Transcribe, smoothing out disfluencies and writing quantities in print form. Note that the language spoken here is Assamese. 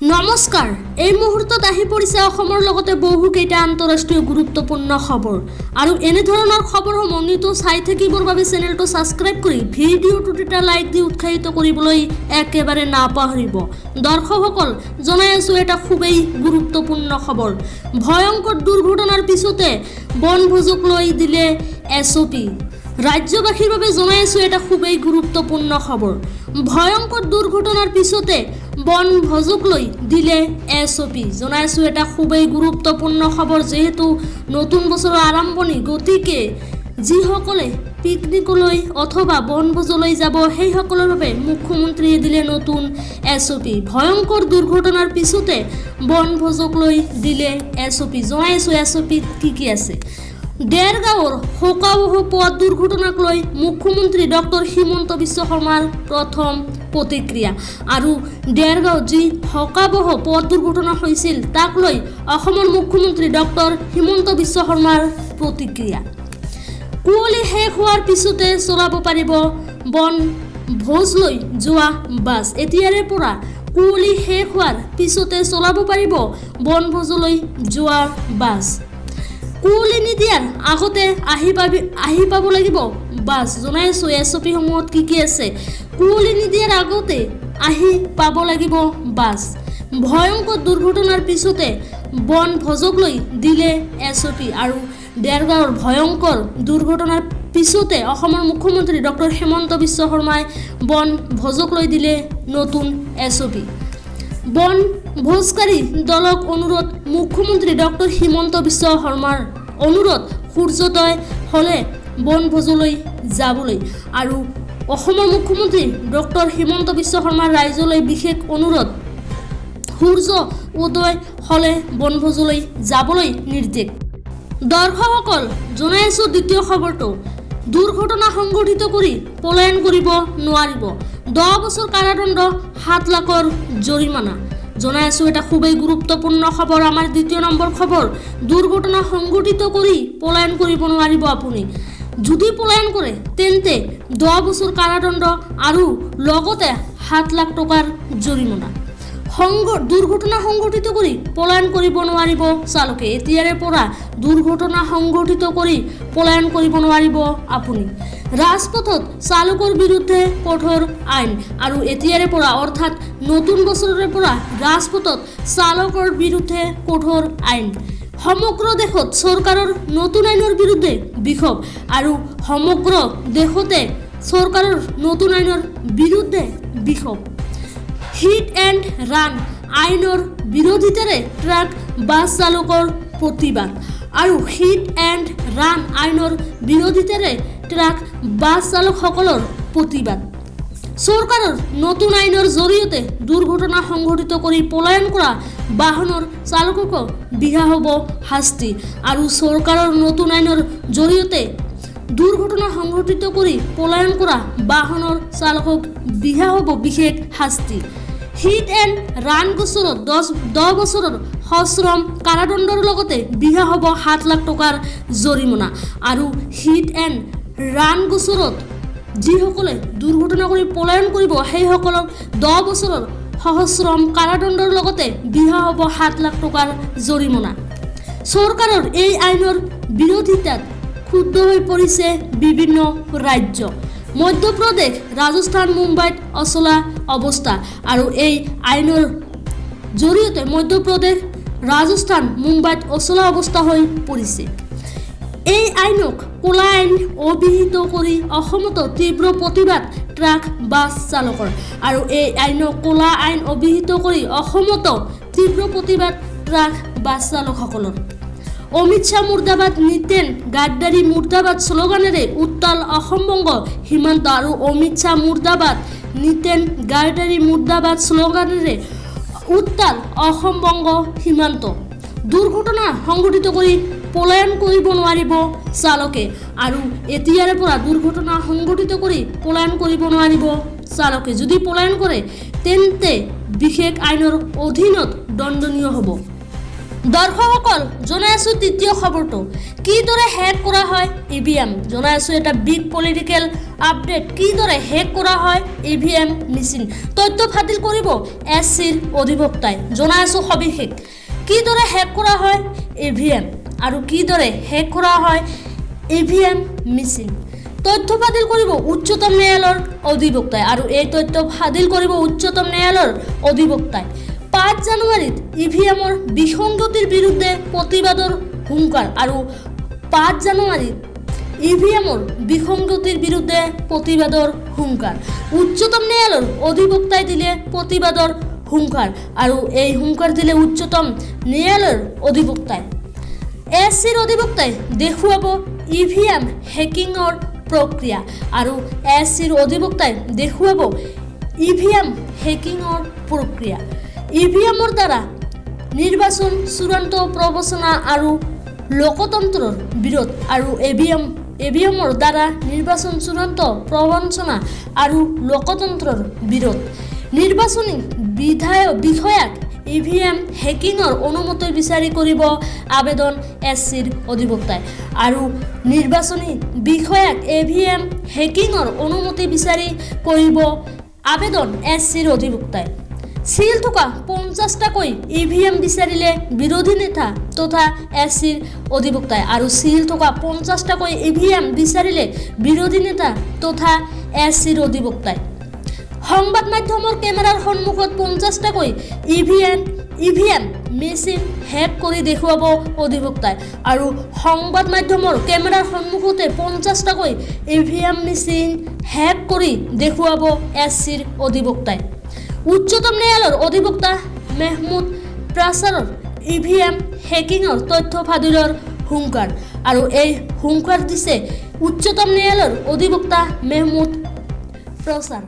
নমস্কাৰ এই মুহূৰ্তত আহি পৰিছে অসমৰ লগতে বহুকেইটা আন্তঃৰাষ্ট্ৰীয় গুৰুত্বপূৰ্ণ খবৰ আৰু এনে ধৰণৰ খবৰসমূহ নিতৌ চাই থাকিবৰ বাবে চেনেলটো সাবস্ক্ৰাইব কৰি ভিডিঅ'টোত এটা লাইক দি উৎসাহিত কৰিবলৈ একেবাৰে নাপাহৰিব। দৰ্শকসকল জনাই আছো এটা খুবেই গুৰুত্বপূৰ্ণ খবৰ। ভয়ংকৰ দুৰ্ঘটনাৰ পিছতে বনভোজক লৈ দিলে এছঅপি। ৰাজ্যবাসীৰ বাবে জনাই আছো এটা খুবেই গুৰুত্বপূৰ্ণ খবৰ। ভয়ংকৰ দুৰ্ঘটনাৰ পিছতে বনভোজক লৈ দিলে এছঅপি। জনাই আছো এটা খুবেই গুৰুত্বপূৰ্ণ খবৰ, যেহেতু নতুন বছৰৰ আৰম্ভণি, গতিকে যিসকলে পিকনিকলৈ অথবা বনভোজলৈ যাব সেইসকলৰ বাবে মুখ্যমন্ত্ৰীয়ে দিলে নতুন এছঅপি। ভয়ংকৰ দুৰ্ঘটনাৰ পিছতে বনভোজক লৈ দিলে এছঅপি। জনাই আছো এছঅপিত কি আছে। দেৰগাঁৱৰ শোকাবহ পথ দুৰ্ঘটনাক লৈ মুখ্যমন্ত্ৰী ডক্টৰ হিমন্ত বিশ্ব শৰ্মাৰ প্ৰথম প্ৰতিক্ৰিয়া আৰু দেৰগাঁৱত যি শোকাবহ পথ দুৰ্ঘটনা হৈছিল তাক লৈ অসমৰ মুখ্যমন্ত্ৰী ডক্টৰ হিমন্ত বিশ্ব শৰ্মাৰ প্ৰতিক্ৰিয়া। কুঁৱলী শেষ হোৱাৰ পিছতে চলাব পাৰিব বনভোজ লৈ যোৱা বাছ। এতিয়াৰে পৰা কুঁৱলী শেষ হোৱাৰ পিছতে চলাব পাৰিব বনভোজলৈ যোৱা বাছ। কুঁৱলী নিদিয়াৰ আগতে আহি পাব লাগিব বাছ। জনাই আছো এছঅপিসমূহত কি আছে। কুঁৱলী নিদিয়াৰ আগতে আহি পাব লাগিব বাছ। ভয়ংকৰ দুৰ্ঘটনাৰ পিছতে বনভোজক লৈ দিলে এছঅপি আৰু দেৰগাঁৱৰ ভয়ংকৰ দুৰ্ঘটনাৰ পিছতে অসমৰ মুখ্যমন্ত্ৰী ডক্টৰ হিমন্ত বিশ্ব শৰ্মাই বনভোজক লৈ দিলে নতুন এছঅপি। বনভোজকাৰী দলক অনুৰোধ, মুখ্যমন্ত্ৰী ডক্টৰ হিমন্ত বিশ্ব শৰ্মাৰ অনুৰোধ সূৰ্যোদয় হ'লে বনভোজলৈ যাবলৈ আৰু অসমৰ মুখ্যমন্ত্ৰী ডক্টৰ হিমন্ত বিশ্ব শৰ্মাৰ ৰাইজলৈ বিশেষ অনুৰোধ, সূৰ্য উদয় হ'লে বনভোজলৈ যাবলৈ নিৰ্দেশ। দৰ্শকসকল জনাই আছো দ্বিতীয় খবৰটো। দুৰ্ঘটনা সংঘটিত কৰি পলায়ন কৰিব নোৱাৰিব, 10 বছৰ কাৰাদণ্ড, 7 লাখৰ জৰিমনা। জনাই আছো এটা খুবেই গুৰুত্বপূৰ্ণ খবৰ। আমাৰ দ্বিতীয় নম্বৰ খবৰ, দুৰ্ঘটনা সংঘটিত কৰি পলায়ন কৰিব নোৱাৰিব আপুনি। যদি পলায়ন কৰে তেন্তে 10 বছৰ কাৰাদণ্ড আৰু লগতে 7 লাখ টকাৰ জৰিমনা। দুৰ্ঘটনা সংঘটিত কৰি পলায়ন কৰিব নোৱাৰিব চালকে। এতিয়াৰে পৰা দুৰ্ঘটনা সংঘটিত কৰি পলায়ন কৰিব নোৱাৰিব আপুনি। ৰাজপথত চালকৰ বিৰুদ্ধে কঠোৰ আইন আৰু এতিয়াৰে পৰা অৰ্থাৎ নতুন বছৰৰে পৰা ৰাজপথত চালকৰ বিৰুদ্ধে কঠোৰ আইন। সমগ্ৰ দেশত চৰকাৰৰ নতুন আইনৰ বিৰুদ্ধে বিক্ষোভ আৰু সমগ্ৰ দেশতে চৰকাৰৰ নতুন আইনৰ বিৰুদ্ধে বিক্ষোভ। হিট এণ্ড ৰান আইনৰ বিৰোধিতাৰে ট্ৰাক বাছ চালকৰ প্ৰতিবাদ আৰু হিট এণ্ড ৰান আইনৰ বিৰোধিতাৰে ট্ৰাক বাছ চালকসকলৰ প্ৰতিবাদ। চৰকাৰৰ নতুন আইনৰ জৰিয়তে দুৰ্ঘটনা সংঘটিত কৰি পলায়ন কৰা বাহনৰ চালকক বিহা হ'ব শাস্তি আৰু চৰকাৰৰ নতুন আইনৰ জৰিয়তে দুৰ্ঘটনা সংঘটিত কৰি পলায়ন কৰা বাহনৰ চালকক বিহা হ'ব বিশেষ শাস্তি। হিট এণ্ড ৰান গোচৰত 10 বছৰৰ সশ্ৰম কাৰাদণ্ডৰ লগতে বিহা হ'ব 7 লাখ টকাৰ জৰিমনা আৰু হিট এণ্ড ৰান গোচৰত যিসকলে দুৰ্ঘটনা কৰি পলায়ন কৰিব সেইসকলক 10 বছৰৰ সশ্ৰম কাৰাদণ্ডৰ লগতে বিহা হ'ব 7 লাখ টকাৰ জৰিমনা। চৰকাৰৰ এই আইনৰ বিৰোধিতাত ক্ষুব্ধ হৈ পৰিছে বিভিন্ন ৰাজ্য। মধ্যপ্ৰদেশ, ৰাজস্থান, মুম্বাইত অচলা অৱস্থা আৰু এই আইনৰ জৰিয়তে মধ্যপ্ৰদেশ, ৰাজস্থান, মুম্বাইত অচলা অৱস্থা হৈ পৰিছে। এই আইনক ক'লা আইন অভিহিত কৰি অসমতো তীব্ৰ প্ৰতিবাদ ট্ৰাক বাছ চালকৰ আৰু এই আইনক ক'লা আইন অভিহিত কৰি অসমতো তীব্ৰ প্ৰতিবাদ ট্ৰাক বাছ চালকসকলৰ। অমিত শ্বাহ মুৰ্দাবাদ, নিতেন গাড্ডাৰী মুৰ্দাবাদ শ্লোগানেৰে উত্তাল অসমবংগ হিমন্ত আৰু অমিত শ্বাহ মুৰ্দাবাদ, নিতেন গাড্ডাৰী মুৰ্দাবাদ শ্লোগানেৰে উত্তাল অসমবংগ হিমন্ত। দুৰ্ঘটনা সংঘটিত কৰি পলায়ন কৰিব নোৱাৰিব চালকে আৰু এতিয়াৰে পৰা দুৰ্ঘটনা সংঘটিত কৰি পলায়ন কৰিব নোৱাৰিব চালকে। যদি পলায়ন কৰে তেন্তে বিশেষ আইনৰ অধীনত দণ্ডনীয় হ'ব। দৰ্শকসকল জনাই আছোঁ তৃতীয় খবৰটো কিদৰে হেক কৰা হয় ইভিএম জনাই আছোঁ এটা বিগ পলিটিকেল আপডেট কিদৰে হেক কৰা হয় ইভিএম মেচিন তথ্য ফাদিল কৰিব এছচিৰ অধিবক্তাই জনাই আছোঁ সবিশেষ কিদৰে হেক কৰা হয় ইভিএম আৰু কিদৰে হেক কৰা হয় ইভিএম মেচিন তথ্য ফাদিল কৰিব উচ্চতম ন্যায়ালয়ৰ অধিবক্তাই আৰু এই তথ্য ফাদিল কৰিব উচ্চতম ন্যায়ালয়ৰ অধিবক্তাই 5 জানুৱাৰীত ইভিএমৰ বিসংগতিৰ বিৰুদ্ধে প্ৰতিবাদৰ হুংকাৰ আৰু 5 জানুৱাৰীত ইভিএমৰ বিসংগতিৰ বিৰুদ্ধে প্ৰতিবাদৰ হুংকাৰ উচ্চতম ন্যায়ালয়ৰ অধিবক্তাই দিলে প্ৰতিবাদৰ হুংকাৰ আৰু এই হুংকাৰ দিলে উচ্চতম ন্যায়ালয়ৰ অধিবক্তাই এছচিৰ অধিবক্তাই দেখুৱাব ইভিএম হেকিঙৰ প্ৰক্ৰিয়া আৰু এছচিৰ অধিবক্তাই দেখুৱাব ইভিএম হেকিঙৰ প্ৰক্ৰিয়া ইভিএমৰ দ্বাৰা নিৰ্বাচন চূড়ান্ত প্ৰৱচনা আৰু লোকতন্ত্ৰৰ বিৰোধ আৰু ইভিএমৰ দ্বাৰা নিৰ্বাচন চূড়ান্ত প্ৰৱঞ্চনা আৰু লোকতন্ত্ৰৰ বিৰোধ নিৰ্বাচনী বিষয়াক ইভিএম হেকিঙৰ অনুমতি বিচাৰি কৰিব আবেদন এছচিৰ অধিবক্তাই আৰু নিৰ্বাচনী বিষয়াক ইভিএম হেকিঙৰ অনুমতি বিচাৰি কৰিব আবেদন এছচিৰ অধিবক্তাই সিল থকা 50টাকৈ ইভিএম বিচাৰিলে বিৰোধী নেতা তথা এছচিৰ অধিবক্তাই আৰু সিল থকা 50টাকৈ ইভিএম বিচাৰিলে বিৰোধী নেতা তথা এছচিৰ অধিবক্তাই সংবাদ মাধ্যমৰ কেমেৰাৰ সন্মুখত 50টাকৈ ইভিএম মেচিন হেক কৰি দেখুৱাব অধিবক্তাই আৰু সংবাদ মাধ্যমৰ কেমেৰাৰ সন্মুখতে 50টাকৈ ইভিএম মেচিন হেক কৰি দেখুৱাব এছচিৰ অধিবক্তাই উচ্চতম ন্যায়ালয়ৰ অধিবক্তা মেহমুদ প্ৰাচাৰৰ ইভিএম হেকিঙৰ তথ্য ফাদিলৰ হুংকাৰ আৰু এই হুংকাৰ দিছে উচ্চতম ন্যায়ালয়ৰ অধিবক্তা মেহমুদ প্ৰাচাৰ